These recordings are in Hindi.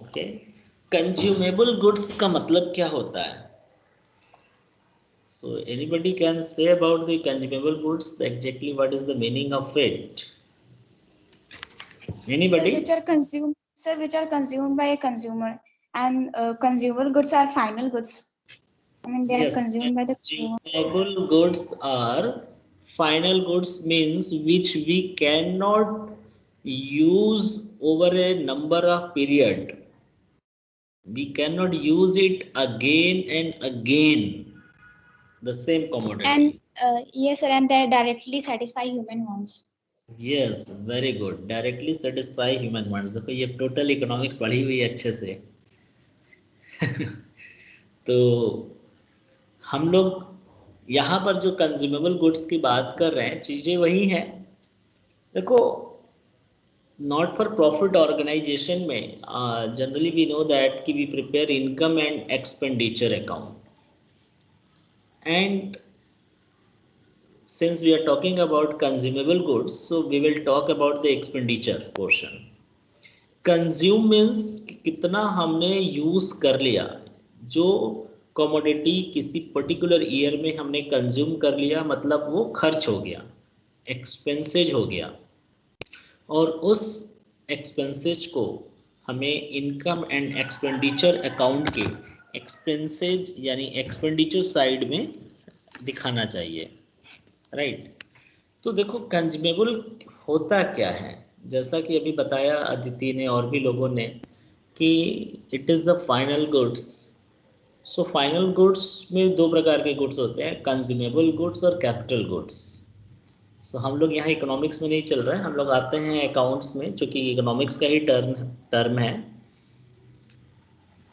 ओके, कंज्यूमेबल गुड्स का मतलब क्या होता है? So anybody can say about the consumable goods, exactly what is the meaning of it? Anybody? Which are consumed by a consumer, and consumer goods are final goods. I mean, they are Yes, consumed by the consumer. consumable goods are final goods, means which we cannot use over a number of period. We cannot use it again and again, the same And commodity. yes, sir, and they directly satisfy human wants. Yes, very good, directly satisfy human wants. देखो ये टोटल इकोनॉमिक्स पढ़ी हुई है अच्छे से। तो हम लोग यहाँ पर जो कंज्यूमेबल गुड्स की बात कर रहे हैं, चीज़ें वही हैं। देखो, नॉट फॉर प्रॉफिट ऑर्गेनाइजेशन में जनरली वी नो दैट कि we prepare income and expenditure account, and since we are talking about consumable goods, so we will talk about the expenditure portion. Consume means कितना हमने यूज़ कर लिया, जो कमोडिटी किसी पर्टिकुलर ईयर में हमने कंज्यूम कर लिया, मतलब वो खर्च हो गया, एक्सपेंसेज हो गया, और उस एक्सपेंसेज को हमें इनकम एंड एक्सपेंडिचर अकाउंट के एक्सपेंसेज यानी एक्सपेंडिचर साइड में दिखाना चाहिए, राइट। तो देखो कंज्यूमेबल होता क्या है, जैसा कि अभी बताया अदिति ने और भी लोगों ने कि it is the final goods. So final goods में दो प्रकार के गुड्स होते हैं, कंज्यूमेबल गुड्स और कैपिटल गुड्स। सो हम लोग यहाँ इकोनॉमिक्स में नहीं चल रहे हैं, हम लोग आते हैं अकाउंट्स में, जो कि इकोनॉमिक्स का ही टर्म है।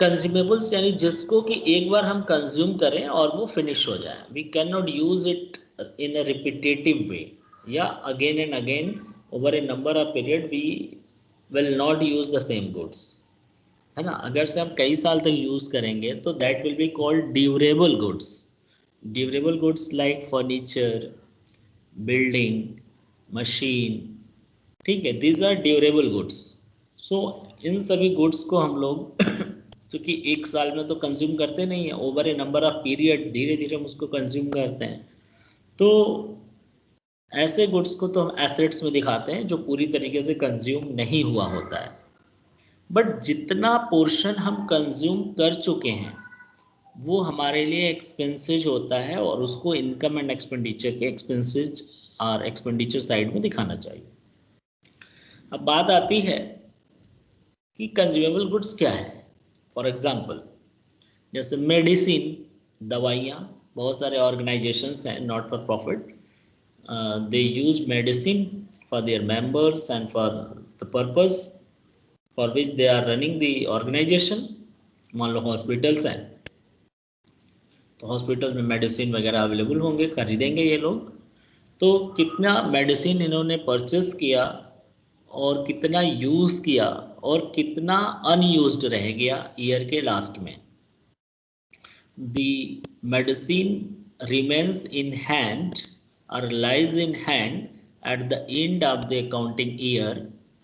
कंज्यूमेबल्स यानी जिसको कि एक बार हम कंज्यूम करें और वो फिनिश हो जाए, we can not use it in a repetitive way, या again and again over a number of period we will not use the same goods, है ना। अगर से हम कई साल तक यूज करेंगे तो that will be called durable goods. Durable goods like furniture, building, machine, ठीक है, दीज आर ड्यूरेबल गुड्स। सो इन सभी गुड्स को हम लोग क्योंकि एक साल में तो कंज्यूम करते नहीं है, over a number of period धीरे धीरे हम उसको कंज्यूम करते हैं। तो ऐसे गुड्स को तो हम एसेट्स में दिखाते हैं जो पूरी तरीके से कंज्यूम नहीं हुआ होता है। बट जितना पोर्शन हम कंज्यूम कर चुके हैं वो हमारे लिए एक्सपेंसेज होता है, और उसको इनकम एंड एक्सपेंडिचर के एक्सपेंसेज और एक्सपेंडिचर साइड में दिखाना चाहिए। अब बात आती है कि कंज्यूमेबल गुड्स क्या है। फॉर एग्जांपल, जैसे मेडिसिन, दवाइयाँ, बहुत सारे ऑर्गेनाइजेशंस हैं not for profit, they use medicine for their members and for the purpose for which they are running the organisation. मान लो हॉस्पिटल्स हैं, तो हॉस्पिटल में मेडिसिन वगैरह अवेलेबल होंगे, खरीदेंगे ये लोग। तो कितना मेडिसिन इन्होंने परचेस किया और कितना यूज़ किया और कितना अनयूज्ड रह गया ईयर के लास्ट में, the medicine remains in hand or lies in hand at the end of the accounting year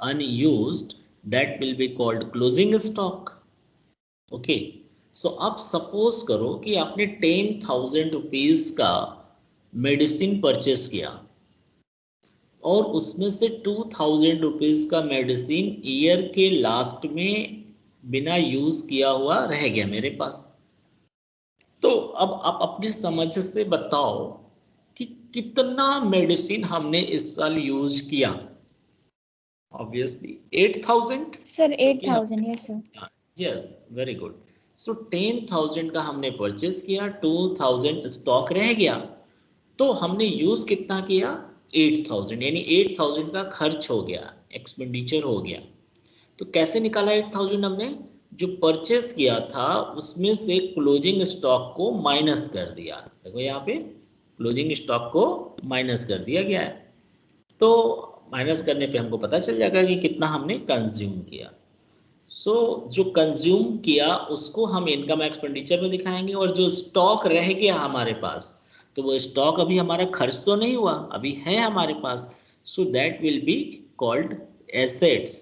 unused, that will be called closing stock। Okay, so अब सपोज करो कि आपने 10,000 रुपीज़ का मेडिसिन परचेस किया और उसमें से 2,000 रुपीज़ का मेडिसिन ईयर के लास्ट में बिना यूज़ किया हुआ रह गया मेरे पास। तो अब आप अपने समझ से बताओ कि कितना मेडिसिन हमने इस साल यूज किया। Obviously 8,000। Sir, 8,000. Yes, sir. Yes, very good. So 10,000 का हमने परचेस किया, 2,000 स्टॉक रह गया, तो हमने यूज कितना किया? 8,000, यानी 8,000 का खर्च हो गया, एक्सपेंडिचर हो गया। तो कैसे निकाला 8,000 हमने? जो परचेस किया था उसमें से क्लोजिंग स्टॉक को माइनस कर दिया। देखो यहाँ पे क्लोजिंग स्टॉक को माइनस कर दिया गया है, तो माइनस करने पे हमको पता चल जाएगा कि कितना हमने कंज्यूम किया। सो जो कंज्यूम किया उसको हम इनकम एक्सपेंडिचर में दिखाएंगे, और जो स्टॉक रह गया हमारे पास, तो वो स्टॉक अभी हमारा खर्च तो नहीं हुआ, अभी है हमारे पास, so that will be called assets.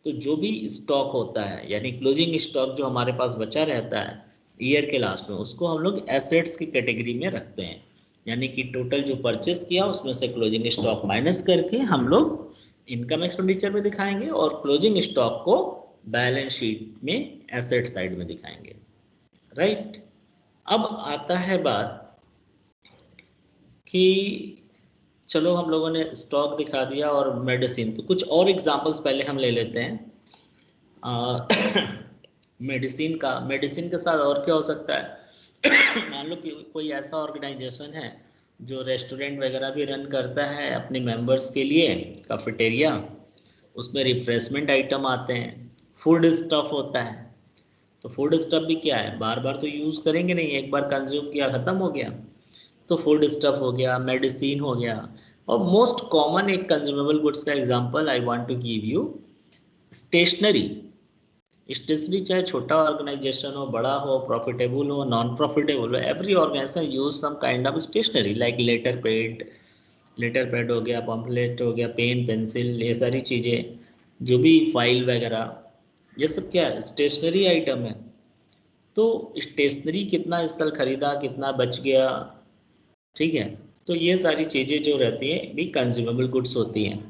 तो जो भी स्टॉक होता है यानी क्लोजिंग स्टॉक जो हमारे पास बचा रहता है ईयर के लास्ट में, उसको हम लोग एसेट्स की कैटेगरी में रखते हैं। यानी कि टोटल जो परचेस किया उसमें से क्लोजिंग स्टॉक माइनस करके हम लोग इनकम एक्सपेंडिचर में दिखाएंगे और क्लोजिंग स्टॉक को बैलेंस शीट में एसेट साइड में दिखाएंगे, राइट। अब आता है बात कि चलो हम लोगों ने स्टॉक दिखा दिया और मेडिसिन, तो कुछ और एग्जांपल्स पहले हम ले लेते हैं। मेडिसिन के साथ और क्या हो सकता है? मान लो कि कोई ऐसा ऑर्गेनाइजेशन है जो रेस्टोरेंट वगैरह भी रन करता है अपने मेंबर्स के लिए, कैफेटेरिया, उसमें रिफ्रेशमेंट आइटम आते हैं, फूड स्टफ होता है। तो फूड स्टफ भी क्या है, बार बार तो यूज़ करेंगे नहीं, एक बार कंज्यूम किया ख़त्म हो गया। तो फूड स्टफ हो गया, मेडिसिन हो गया। और मोस्ट कॉमन एक कंज्यूमेबल गुड्स का example I want to give you, stationery. Stationery चाहे छोटा ऑर्गेनाइजेशन हो, बड़ा हो, प्रॉफिटेबल हो, नॉन प्रॉफिटेबल हो, every organisation use some kind of stationery like letter pad हो गया, पम्फलेट हो गया, पेन पेंसिल, ये सारी चीज़ें, जो भी फाइल वगैरह, ये सब क्या है, स्टेशनरी आइटम है। तो स्टेशनरी कितना इस साल खरीदा, कितना बच गया, ठीक है। तो ये सारी चीज़ें जो रहती हैं भी कंज्यूमेबल गुड्स होती हैं।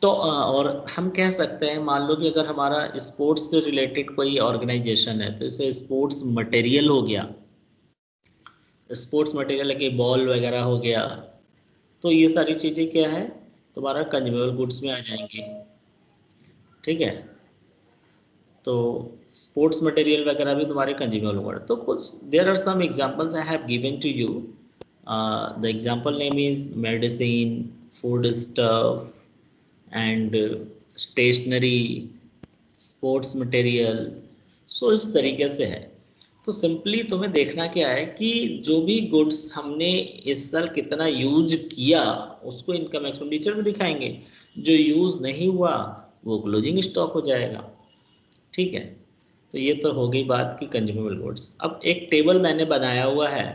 और हम कह सकते हैं, मान लो कि अगर हमारा स्पोर्ट्स से रिलेटेड कोई ऑर्गेनाइजेशन है तो इसे स्पोर्ट्स मटेरियल हो गया, स्पोर्ट्स मटेरियल है कि बॉल वगैरह हो गया, तो ये सारी चीज़ें क्या है, तुम्हारा कंज्यूमेबल गुड्स में आ जाएंगी, ठीक है। तो स्पोर्ट्स मटेरियल वगैरह भी तुम्हारे कंज्यूमेबल गुड। तो कुछ there are some examples I have given to you. The example name is medicine, food stuff and stationery, sports material. So इस तरीके से है। तो सिंपली तुम्हें देखना क्या है कि जो भी गुड्स हमने इस साल कितना यूज किया उसको इनकम एक्सपेंडिचर में दिखाएंगे, जो यूज नहीं हुआ वो क्लोजिंग स्टॉक हो जाएगा, ठीक है। तो ये तो हो गई बात की कंज्यूमेबल गुड्स। अब एक टेबल मैंने बनाया हुआ है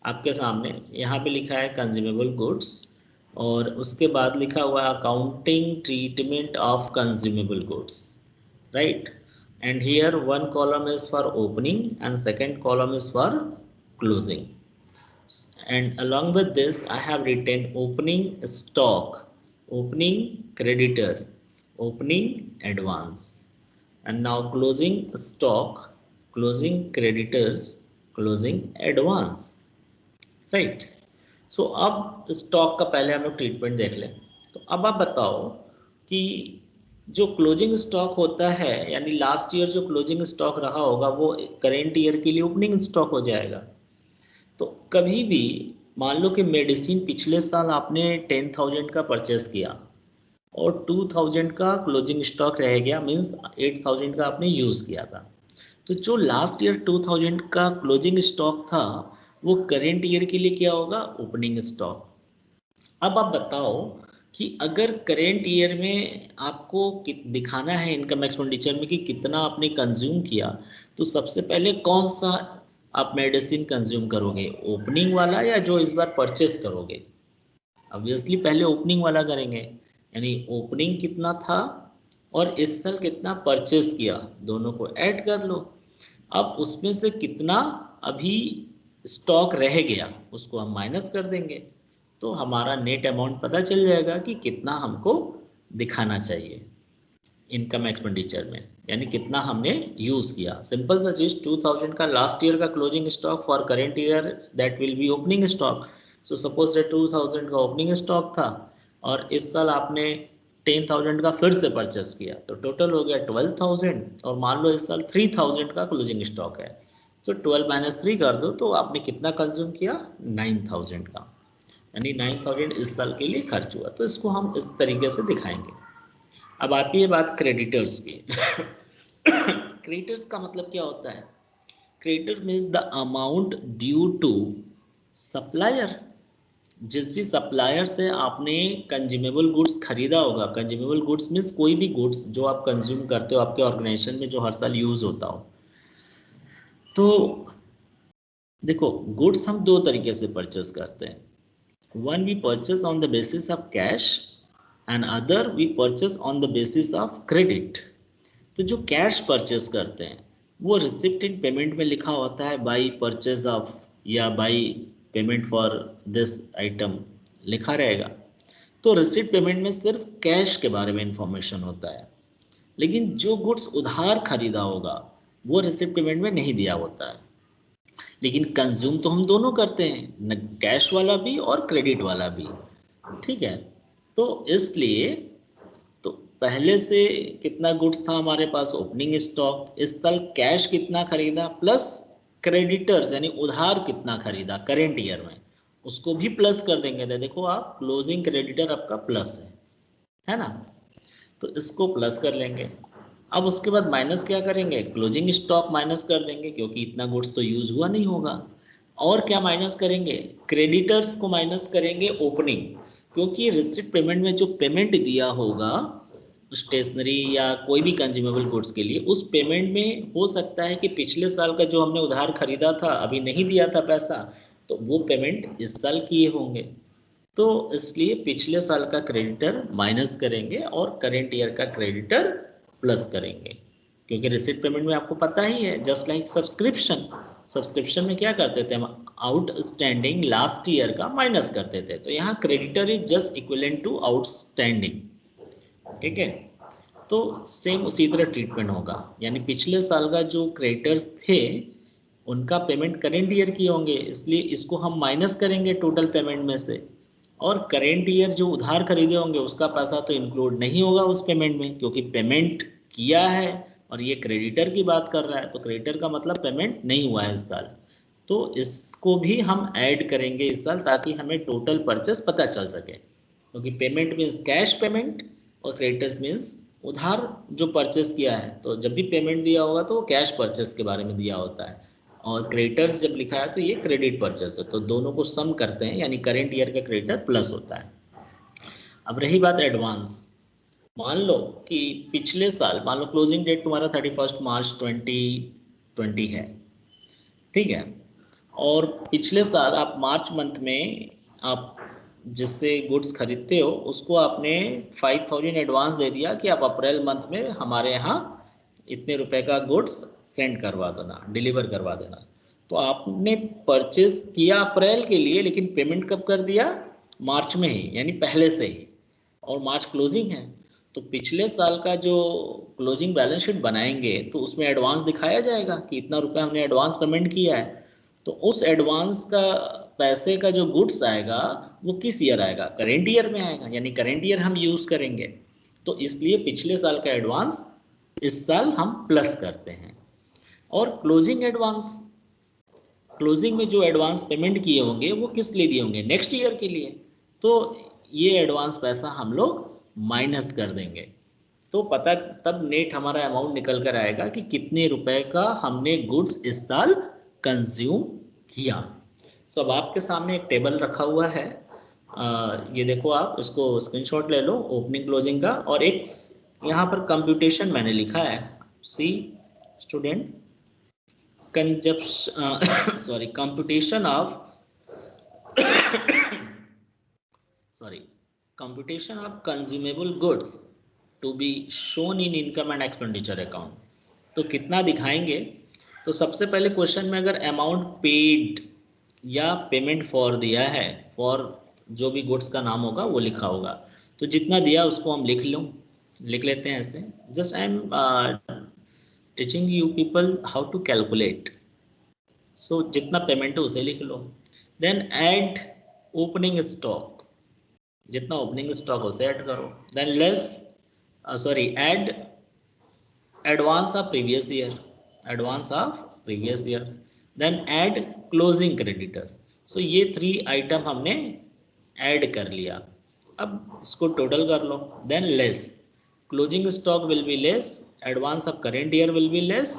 आपके सामने, यहाँ पे लिखा है कंज्यूमेबल गुड्स और उसके बाद लिखा हुआ है accounting treatment of consumable goods, right. And here one column is for opening and second column is for closing, and along with this I have written opening stock, opening creditor, opening advance, and now closing stock, closing creditors, closing advance, right. So अब स्टॉक का पहले हम लोग ट्रीटमेंट देख लें। तो अब आप बताओ कि जो क्लोजिंग स्टॉक होता है यानी लास्ट ईयर जो क्लोजिंग स्टॉक रहा होगा वो करेंट ईयर के लिए ओपनिंग स्टॉक हो जाएगा। तो कभी भी मान लो कि मेडिसिन पिछले साल आपने 10,000 का परचेस किया और 2,000 का क्लोजिंग स्टॉक रह गया, मीन्स 8,000 का आपने यूज़ किया था। तो जो लास्ट ईयर 2000 का क्लोजिंग स्टॉक था वो करेंट ईयर के लिए क्या होगा, ओपनिंग स्टॉक। अब आप बताओ कि अगर करेंट ईयर में आपको दिखाना है इनकम एक्सपेंडिचर में कि कितना आपने कंज्यूम किया, तो सबसे पहले कौन सा आप मेडिसिन कंज्यूम करोगे, ओपनिंग वाला या जो इस बार परचेस करोगे? ऑब्वियसली पहले ओपनिंग वाला करेंगे, यानी ओपनिंग कितना था और इस साल कितना परचेस किया, दोनों को ऐड कर लो। अब उसमें से कितना अभी स्टॉक रह गया उसको हम माइनस कर देंगे, तो हमारा नेट अमाउंट पता चल जाएगा कि कितना हमको दिखाना चाहिए इनकम एक्सपेंडिचर में, यानी कितना हमने यूज़ किया। सिंपल सा चीज़, 2000 का लास्ट ईयर का closing stock for current year that will B opening stock. So suppose that 2000 का ओपनिंग स्टॉक था और इस साल आपने 10,000 का फिर से परचेस किया, तो टोटल हो गया 12,000। और मान लो इस साल 3,000 का क्लोजिंग स्टॉक है, तो 12 माइनस 3 कर दो, तो आपने कितना कंज्यूम किया, 9,000 का, यानी 9,000 इस साल के लिए खर्च हुआ। तो इसको हम इस तरीके से दिखाएंगे। अब आती है बात क्रेडिटर्स की। क्रेडिटर्स का मतलब क्या होता है? Creditor means the amount due to supplier. जिस भी सप्लायर से आपने कंज्यूमेबल गुड्स खरीदा होगा, कंज्यूमेबल गुड्स मीन्स कोई भी गुड्स जो आप कंज्यूम करते हो आपके ऑर्गेनाइजेशन में जो हर साल यूज होता हो। तो देखो, गुड्स हम दो तरीके से परचेस करते हैं। One, we purchase on the basis of cash and other we purchase on the basis of credit. तो जो कैश परचेस करते हैं वो रिसिप्ट इन पेमेंट में लिखा होता है बाई परचेज ऑफ या by payment for this item लिखा रहेगा। तो रिसिप्ट पेमेंट में सिर्फ कैश के बारे में इंफॉर्मेशन होता है, लेकिन जो गुड्स उधार खरीदा होगा वो रिसिप्ट पेमेंट में नहीं दिया होता है। लेकिन कंज्यूम तो हम दोनों करते हैं, न कैश वाला भी और क्रेडिट वाला भी, ठीक है। तो इसलिए तो पहले से कितना गुड्स था हमारे पास ओपनिंग स्टॉक, इस साल कैश कितना खरीदा प्लस क्रेडिटर्स यानी उधार कितना खरीदा करेंट ईयर में, उसको भी प्लस कर देंगे। तो देखो आप क्लोजिंग क्रेडिटर आपका प्लस है ना, तो इसको प्लस कर लेंगे। अब उसके बाद माइनस क्या करेंगे, क्लोजिंग स्टॉक माइनस कर देंगे क्योंकि इतना गुड्स तो यूज हुआ नहीं होगा। और क्या माइनस करेंगे, क्रेडिटर्स को माइनस करेंगे ओपनिंग, क्योंकि रिसिप्ट पेमेंट में जो पेमेंट दिया होगा स्टेशनरी या कोई भी कंज्यूमेबल गुड्स के लिए, उस पेमेंट में हो सकता है कि पिछले साल का जो हमने उधार खरीदा था अभी नहीं दिया था पैसा, तो वो पेमेंट इस साल किए होंगे। तो इसलिए पिछले साल का क्रेडिटर माइनस करेंगे और करेंट ईयर का क्रेडिटर प्लस करेंगे, क्योंकि रिसिप्ट पेमेंट में आपको पता ही है जस्ट लाइक सब्सक्रिप्शन, सब्सक्रिप्शन में क्या करते थे हम, आउटस्टैंडिंग लास्ट ईयर का माइनस करते थे। तो यहाँ creditor is just equivalent to outstanding, ठीक है। तो सेम उसी तरह ट्रीटमेंट होगा, यानी पिछले साल का जो क्रेडिटर्स थे उनका पेमेंट करेंट ईयर किए होंगे, इसलिए इसको हम माइनस करेंगे टोटल पेमेंट में से। और करेंट ईयर जो उधार खरीदे होंगे उसका पैसा तो इंक्लूड नहीं होगा उस पेमेंट में, क्योंकि पेमेंट किया है और ये क्रेडिटर की बात कर रहा है, तो क्रेडिटर का मतलब पेमेंट नहीं हुआ है इस साल। तो इसको भी हम ऐड करेंगे इस साल ताकि हमें टोटल परचेस पता चल सके, क्योंकि पेमेंट मीन्स कैश पेमेंट और क्रेडिटर्स मीन्स उधार जो परचेस किया है। तो जब भी पेमेंट दिया होगा तो वो कैश परचेस के बारे में दिया होता है, और क्रेडिटर्स जब लिखा है तो ये क्रेडिट परचेस है, तो दोनों को सम करते हैं यानी करेंट ईयर का क्रेडिटर प्लस होता है। अब रही बात एडवांस, मान लो कि पिछले साल, मान लो क्लोजिंग डेट तुम्हारा 31 मार्च 2020 है, ठीक है। और पिछले साल आप मार्च मंथ में आप जिससे गुड्स खरीदते हो उसको आपने 5000 एडवांस दे दिया कि आप अप्रैल मंथ में हमारे यहाँ इतने रुपए का गुड्स सेंड करवा देना, डिलीवर करवा देना। तो आपने परचेस किया अप्रैल के लिए, लेकिन पेमेंट कब कर दिया, मार्च में ही, यानी पहले से ही, और मार्च क्लोजिंग है। तो पिछले साल का जो क्लोजिंग बैलेंस शीट बनाएंगे तो उसमें एडवांस दिखाया जाएगा कि इतना रुपया हमने एडवांस पेमेंट किया है। तो उस एडवांस का पैसे का जो गुड्स आएगा वो किस ईयर आएगा, करेंट ईयर में आएगा, यानी करेंट ईयर हम यूज़ करेंगे। तो इसलिए पिछले साल का एडवांस इस साल हम प्लस करते हैं। और क्लोजिंग एडवांस, क्लोजिंग में जो एडवांस पेमेंट किए होंगे वो किस लिए दिए होंगे, नेक्स्ट ईयर के लिए। तो ये एडवांस पैसा हम लोग माइनस कर देंगे, तो पता तब नेट हमारा अमाउंट निकल कर आएगा कि कितने रुपए का हमने गुड्स इस साल कंज्यूम किया। सो अब आपके सामने एक टेबल रखा हुआ है, ये देखो आप इसको स्क्रीनशॉट ले लो ओपनिंग क्लोजिंग का, और एक यहाँ पर कंप्यूटेशन मैंने लिखा है, see student, consumption sorry computation of sorry computation of consumable goods to be shown in income and expenditure account। तो कितना दिखाएंगे, तो सबसे पहले क्वेश्चन में अगर अमाउंट पेड या पेमेंट फॉर दिया है, फॉर जो भी गुड्स का नाम होगा वो लिखा होगा, तो जितना दिया उसको हम लिख लेते हैं ऐसे। Just I am teaching you people how to calculate. So जितना पेमेंट है उसे लिख लो, देन ऐड ओपनिंग स्टॉक, जितना ओपनिंग स्टॉक हो उसे ऐड करो, then less sorry add advance of previous year, advance of previous year, then add closing creditor. So ये 3 आइटम हमने ऐड कर लिया। अब इसको टोटल कर लो, then less closing stock will be less, advance of current year will be less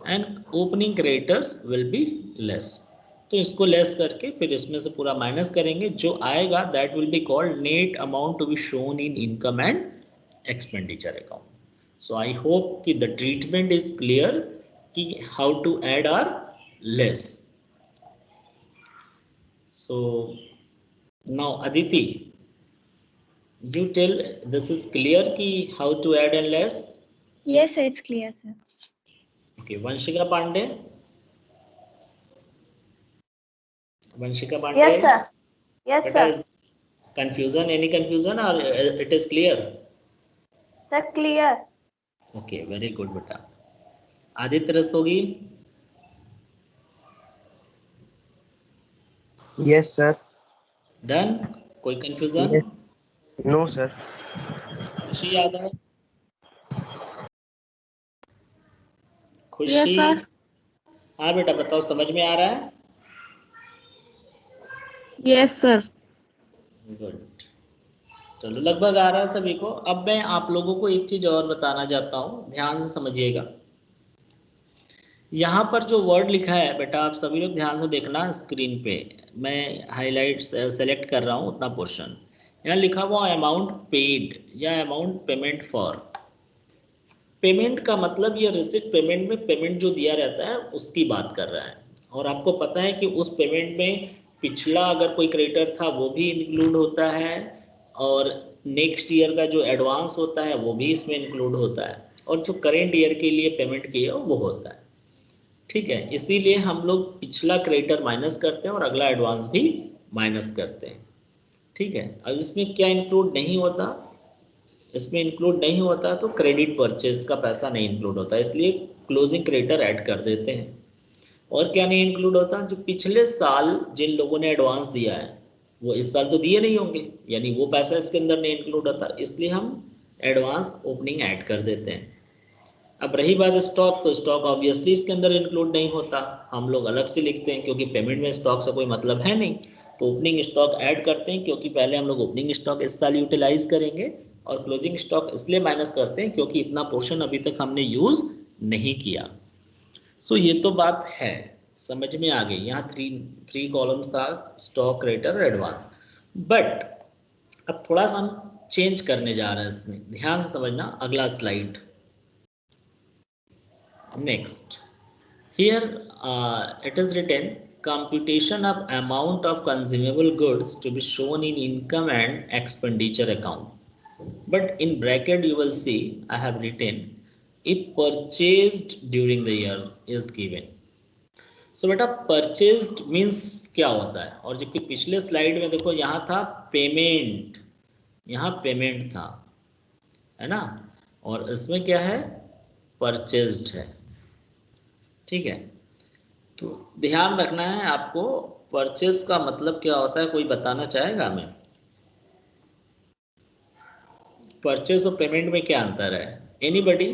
and opening creditors will be less. तो इसको लेस करके फिर इसमें से पूरा माइनस करेंगे, जो आएगा that will be called net amount to be shown in income and expenditure account. So I hope कि द ट्रीटमेंट इज क्लियर कि how to add or less. So now Aditi, You tell, this is clear कि how to add and less? Yes, sir, it's clear, sir. Okay, Vanshika Pandey. Vanshika Pandey. Yes, sir. Yes, Beta, sir. is confusion, any confusion, or it is clear? Sir, clear. Okay, very good beta. Aditya Rastogi. Yes, sir. Done. कोई confusion? Yes. No, sir. खुशी यादव. खुशी. Yes, sir. हाँ बेटा बताओ, समझ में आ रहा है? Yes, sir. गुड. चलो लगभग आ रहा है सभी को. अब मैं आप लोगों को एक चीज और बताना चाहता हूँ, ध्यान से समझिएगा. यहाँ पर जो वर्ड लिखा है बेटा, आप सभी लोग ध्यान से देखना स्क्रीन पे. मैं हाईलाइट सेलेक्ट कर रहा हूँ उतना पोर्शन. यहाँ लिखा हुआ अमाउंट पेड या अमाउंट पेमेंट फॉर. पेमेंट का मतलब ये रिसिप्ट पेमेंट में पेमेंट जो दिया रहता है उसकी बात कर रहा है. और आपको पता है कि उस पेमेंट में पिछला अगर कोई क्रेडिटर था वो भी इंक्लूड होता है, और नेक्स्ट ईयर का जो एडवांस होता है वो भी इसमें इंक्लूड होता है, और जो करेंट ईयर के लिए पेमेंट किया वो होता है. ठीक है, इसीलिए हम लोग पिछला क्रेडिटर माइनस करते हैं और अगला एडवांस भी माइनस करते हैं. ठीक है, अब इसमें क्या इंक्लूड नहीं होता? इसमें इंक्लूड नहीं होता तो क्रेडिट परचेस का पैसा नहीं इंक्लूड होता, इसलिए क्लोजिंग क्रेडिटर ऐड कर देते हैं. और क्या नहीं इंक्लूड होता? जो पिछले साल जिन लोगों ने एडवांस दिया है वो इस साल तो दिए नहीं होंगे, यानी वो पैसा इसके अंदर नहीं इंक्लूड होता, इसलिए हम एडवांस ओपनिंग ऐड कर देते हैं. अब रही बात स्टॉक, तो स्टॉक ऑब्वियसली इसके अंदर इंक्लूड नहीं होता, हम लोग अलग से लिखते हैं क्योंकि पेमेंट में स्टॉक से कोई मतलब है नहीं. तो ओपनिंग स्टॉक ऐड करते हैं क्योंकि पहले हम लोग ओपनिंग स्टॉक इस साल यूटिलाइज करेंगे, और क्लोजिंग स्टॉक इसलिए माइनस करते हैं क्योंकि इतना पोर्शन अभी तक हमने यूज नहीं किया. सो ये तो बात है, समझ में आ गई. यहाँ थ्री कॉलम्स था, स्टॉक, क्रेडिटर, एडवांस. बट अब थोड़ा सा हम चेंज करने जा रहे हैं इसमें, ध्यान से समझना. अगला slide. Next, here it is written computation of amount of consumable goods to be shown in income and expenditure account. But in bracket you will see I have written if purchased during the year is given. So बेटा purchased means क्या होता है? और जबकि पिछले स्लाइड में देखो यहाँ था पेमेंट, यहाँ पेमेंट था, है ना, और इसमें क्या है? परचेज्ड है. ठीक है, तो ध्यान रखना है आपको. परचेस का मतलब क्या होता है, कोई बताना चाहेगा हमें? परचेस और पेमेंट में क्या अंतर है? एनीबडी,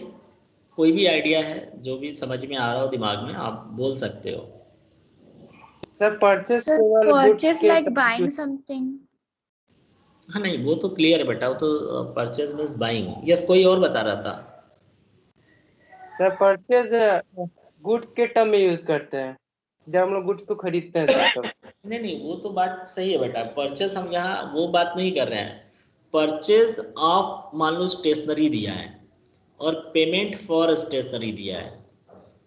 कोई भी आइडिया है? जो भी समझ में आ रहा हो दिमाग में आप बोल सकते हो. Sir purchase Sir, purchase like buying something. हाँ नहीं, वो तो क्लियर है बेटा, वो तो परचेस मीन्स बाइंग. यस, कोई और बता रहा था. सर परचेस गुड्स के टर्म में यूज करते हैं जब हम लोग गुड्स को खरीदते हैं सर. तो नहीं नहीं, वो तो बात सही है बेटा. परचेस हम यहाँ वो बात नहीं कर रहे हैं. परचेज ऑफ, मान लो स्टेशनरी दिया है और पेमेंट फॉर स्टेशनरी दिया है,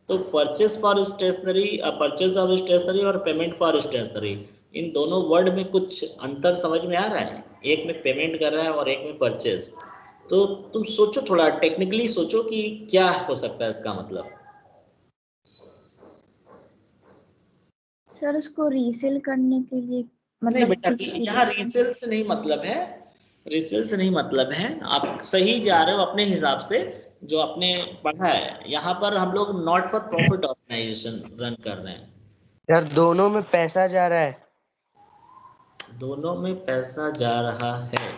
तो purchase for stationery, purchase of stationery और पेमेंट फॉर स्टेशनरी, इन दोनों वर्ड में कुछ अंतर समझ में आ रहा है? एक में पेमेंट कर रहा है और एक में परचेज. तो तुम सोचो, थोड़ा टेक्निकली सोचो कि क्या हो सकता है इसका मतलब. सर उसको रीसेल करने के लिए, नहीं मतलब बेटा, किसी यहाँ रीसेल से नहीं मतलब है, रीसेल से नहीं मतलब है. आप सही जा रहे हो अपने हिसाब से जो आपने पढ़ा है. यहाँ पर हम लोग not for profit organisation run कर रहे हैं. यार दोनों में पैसा जा रहा है. दोनों में पैसा जा रहा है.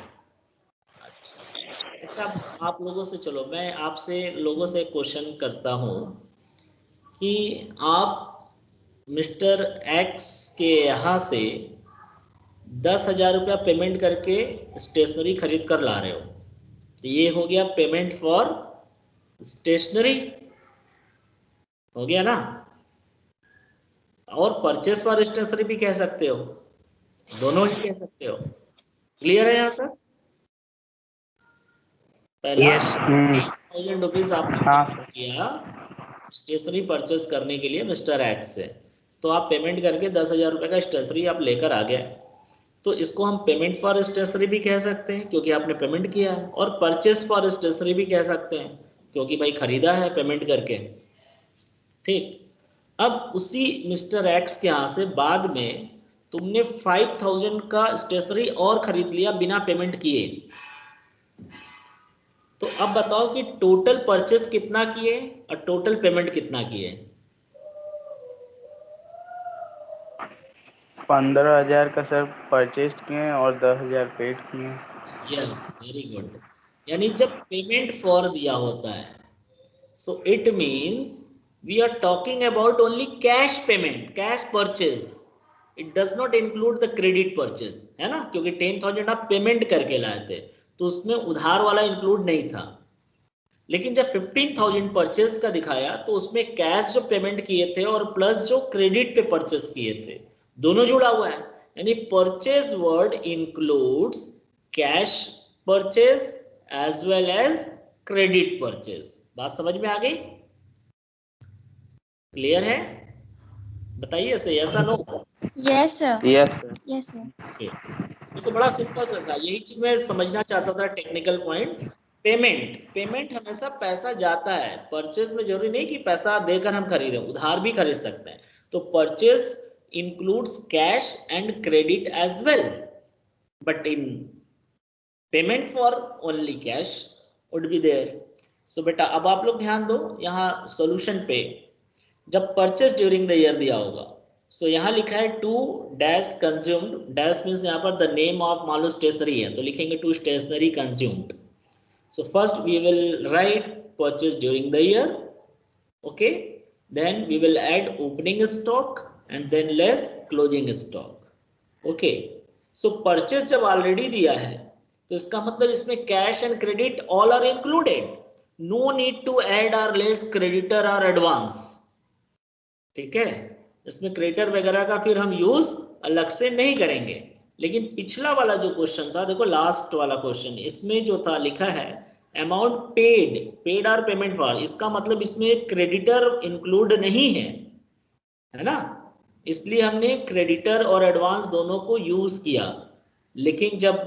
अच्छा, आप लोगों से, चलो मैं आपसे लोगों से क्वेश्चन करता हूँ कि आप मिस्टर एक्स के यहाँ से 10,000 रुपया पेमेंट करके स्टेशनरी खरीद कर ला रहे हो, तो ये हो गया पेमेंट फॉर स्टेशनरी, हो गया ना. और परचेस फॉर स्टेशनरी भी कह सकते हो, दोनों ही कह सकते हो. क्लियर है यहाँ तक? पहला यस. 10,000 रुपीज आपने हाँ पेमेंट सर. किया स्टेशनरी परचेस करने के लिए मिस्टर एक्स से, तो आप पेमेंट करके 10,000 रुपये का स्टेशनरी आप लेकर आ गए. तो इसको हम पेमेंट फॉर स्टेशनरी भी कह सकते हैं क्योंकि आपने पेमेंट किया है, और परचेस फॉर स्टेशनरी भी कह सकते हैं क्योंकि भाई खरीदा है पेमेंट करके। ठीक, अब उसी मिस्टर एक्स के यहाँ से बाद में तुमने 5000 का स्टेशनरी और खरीद लिया बिना पेमेंट किए, तो अब बताओ कि टोटल परचेस कितना किए और टोटल पेमेंट कितना किए? 15,000 का सर परचेज किए और 10,000 पेड किए। Yes, very good. यानी जब पेमेंट फॉर दिया होता है, so it means we are talking about only cash payment, cash purchase. It does not include the credit purchase, है ना, क्योंकि 10,000 आप पेमेंट करके लाए थे तो उसमें उधार वाला इंक्लूड नहीं था। लेकिन जब 15,000 परचेस का दिखाया तो उसमें कैश जो पेमेंट किए थे और प्लस जो क्रेडिट पे परचेस किए थे दोनों जुड़ा हुआ है। यानी purchase word includes cash purchase as well as credit purchase. बात समझ में आ गई? क्लियर है? बताइए सही, ऐसा no? Yes, sir. Yes sir. Yes, sir. तो बड़ा सिंपल सा था, यही चीज मैं समझना चाहता था, टेक्निकल पॉइंट। पेमेंट हमेशा पैसा जाता है, परचेज में जरूरी नहीं कि पैसा देकर हम खरीदें, उधार भी खरीद सकते हैं। तो purchase includes cash and credit as well, but in payment for only cash would be there. So बेटा अब आप लोग ध्यान दो यहाँ सॉल्यूशन पे, जब परचेज ड्यूरिंग द ईयर दिया होगा, सो यहाँ लिखा है to dash consumed, dash means यहाँ पर द नेम ऑफ, मान लो स्टेशनरी है तो लिखेंगे to stationery consumed. So first we will write purchase during the year, okay, then we will add opening stock and then less closing stock, okay. So purchase जब already दिया है तो इसका मतलब इसमें cash and credit all are included, no need to add or less creditor or advance, ठीक है। इसमें क्रेडिटर वगैरह का फिर हम यूज अलग से नहीं करेंगे। लेकिन पिछला वाला जो क्वेश्चन था, देखो लास्ट वाला क्वेश्चन, इसमें जो था लिखा है अमाउंट पेड और पेमेंट फॉर, इसका मतलब इसमें क्रेडिटर इंक्लूड नहीं है ना, इसलिए हमने क्रेडिटर और एडवांस दोनों को यूज किया। लेकिन जब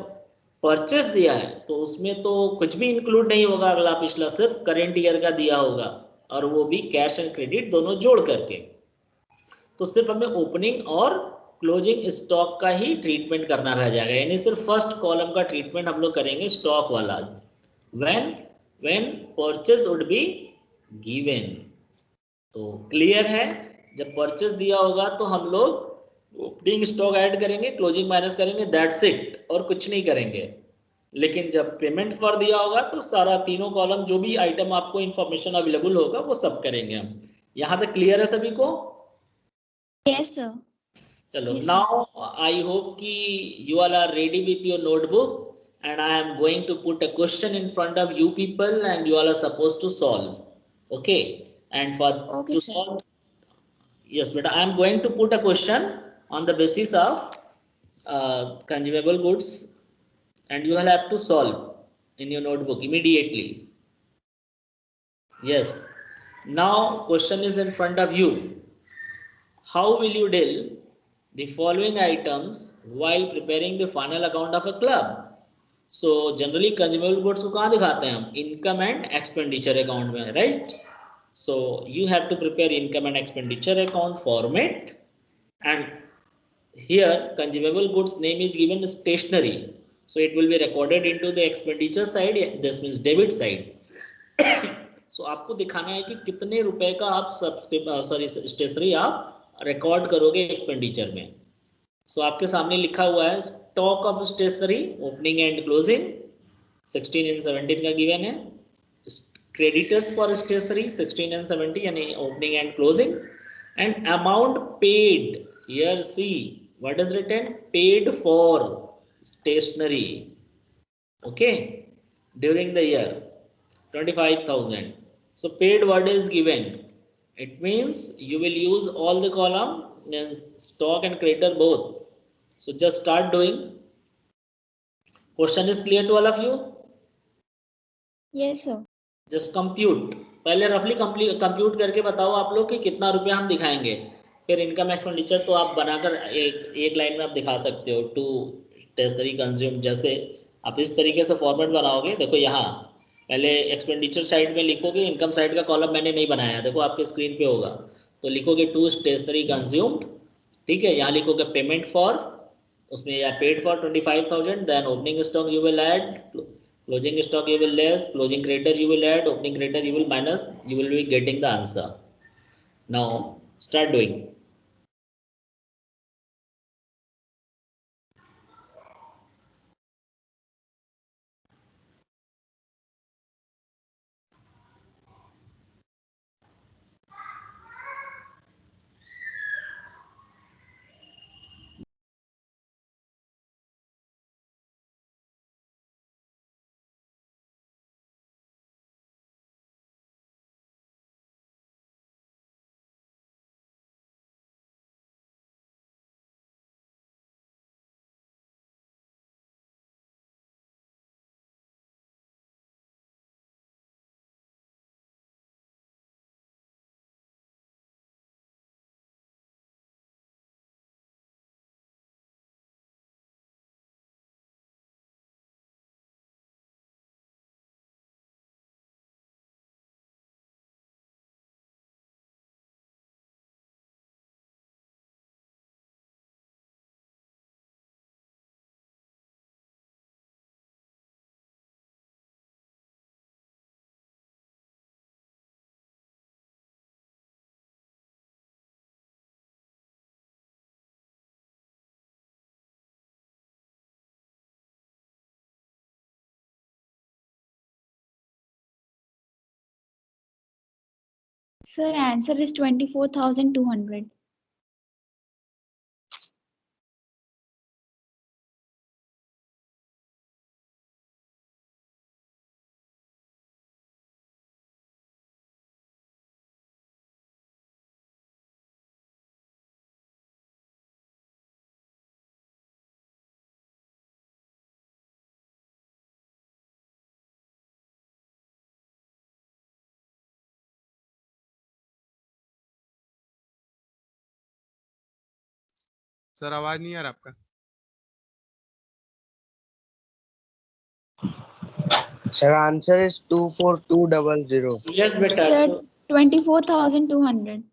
परचेस दिया है तो उसमें तो कुछ भी इंक्लूड नहीं होगा अगला पिछला, सिर्फ करेंट ईयर का दिया होगा, और वो भी कैश एंड क्रेडिट दोनों जोड़ करके। तो सिर्फ हमें ओपनिंग और क्लोजिंग स्टॉक का ही ट्रीटमेंट करना रह जाएगा, यानी सिर्फ फर्स्ट कॉलम का ट्रीटमेंट हम लोग करेंगे स्टॉक वाला, when purchase would be given। तो क्लियर है, जब परचेस दिया होगा तो हम लोग ओपनिंग स्टॉक ऐड करेंगे, क्लोजिंग माइनस करेंगे, दैट्स इट, और कुछ नहीं करेंगे। लेकिन जब पेमेंट फॉर दिया होगा तो सारा तीनों कॉलम जो भी आइटम आपको इंफॉर्मेशन अवेलेबल होगा वो सब करेंगे हम। यहाँ तक क्लियर है सभी को? Yes, sir. चलो, Yes, नाउ आई होप कि you all are ready with your notebook and I am going to put a question in front of you people and you all are supposed to solve, okay? And for Okay, to sir. solve, yes beta, I am going to put a question on the basis of consumable goods and you will have to solve in your notebook immediately. Yes, now question is in front of you. How will you deal the following items while preparing the final account of a club? So generally consumable goods को कहाँ दिखाते हैं हम? इनकम एंड एक्सपेंडिचर अकाउंट में, right? So you have to prepare income and expenditure account format and here consumable goods name is given stationery, so it will be recorded into the expenditure side, this means debit side. So आपको दिखाना है कि कितने रुपए का आप स्टेशनरी आप रिकॉर्ड करोगे एक्सपेंडिचर में। सो आपके सामने लिखा हुआ है stock of stationery opening and closing 16 and 17 का गिवन है, क्रेडिटर्स फॉर स्टेशनरी 16 एंड 17 यानी opening and closing, and amount paid, here see what is written, paid for stationery, okay, during the year 25,000. So paid word is given, it means you will use all the column, means stock and creditor both. So just start doing. Question is clear to all of you? Yes, sir. Just compute, पहले रफली कंप्यूट करके बताओ आप लोग कि कितना रुपया हम दिखाएंगे, फिर इनकम एक्सपेंडिचर तो आप बनाकर एक लाइन में आप दिखा सकते हो, टू स्टेशनरी कंज्यूम, जैसे आप इस तरीके से फॉर्मेट बनाओगे, देखो यहाँ पहले एक्सपेंडिचर साइड में लिखोगे, इनकम साइड का कॉलम मैंने नहीं बनाया, देखो आपके स्क्रीन पे होगा, तो लिखोगे टू स्टेशनरी कंज्यूम्ड, ठीक है, यहाँ लिखोगे पेमेंट फॉर, उसमें या paid for 25,000, then opening stock you will add, closing stock you will less, closing creditor you will add, opening creditor you will minus, you will be getting the answer. Now start doing. Sir, answer is 24,200. Sir आवाज नहीं आ रहा आपका? Sir, answer is 24200. Yes beta. Sir, 24,200.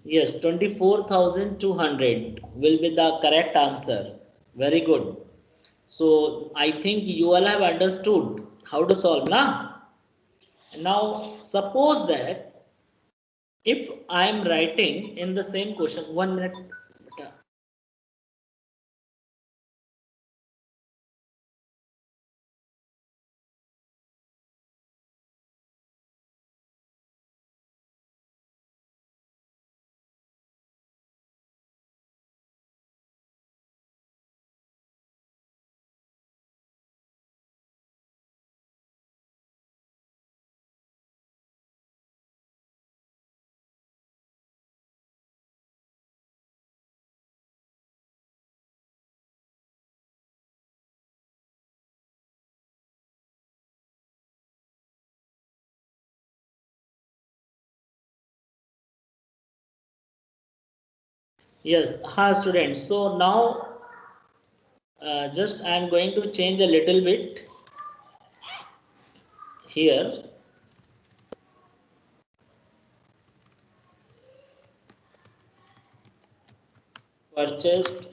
Yes, 24,200 will be the correct answer. Very good. So I think you all have understood how to solve, na? Now suppose that if I am writing in the same question, 1 minute beta. Yes, ha students. So now just I am going to change a little bit here. Purchased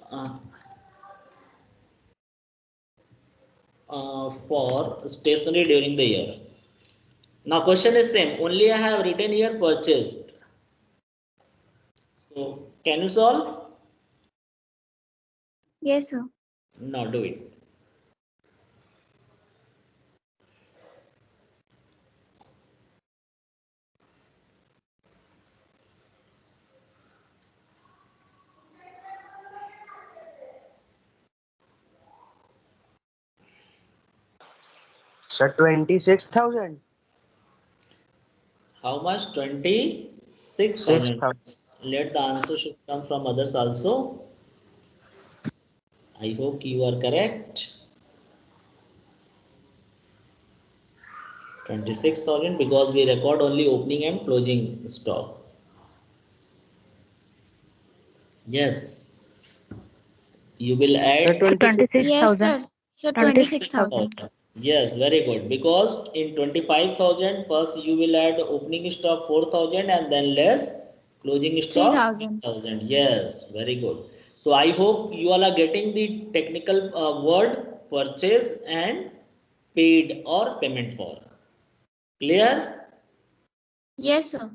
for stationery during the year. Now question is same. Only I have written here purchased. So can you solve? Yes, sir. Now do it. Sir, 26,000. How much? 26,000. 6,000. Let the answer should come from others also. I hope you are correct. 26,000 because we record only opening and closing stock. Yes. You will Sir, add 26. Yes, sir. Sir, 26,000. 26,000. Yes, very good. Because in 25,000, first you will add opening stock 4,000 and then less closing stock 3,000. 3,000. Yes, very good. So I hope you all are getting the technical word purchase and paid or payment for. Clear? Yes, sir.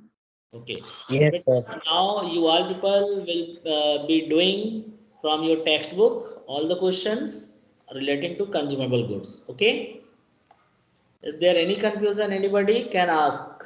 Okay. So Yes, sir. now you all people will be doing from your textbook all the questions relating to consumable goods. Okay. Is there any confusion? Anybody can ask.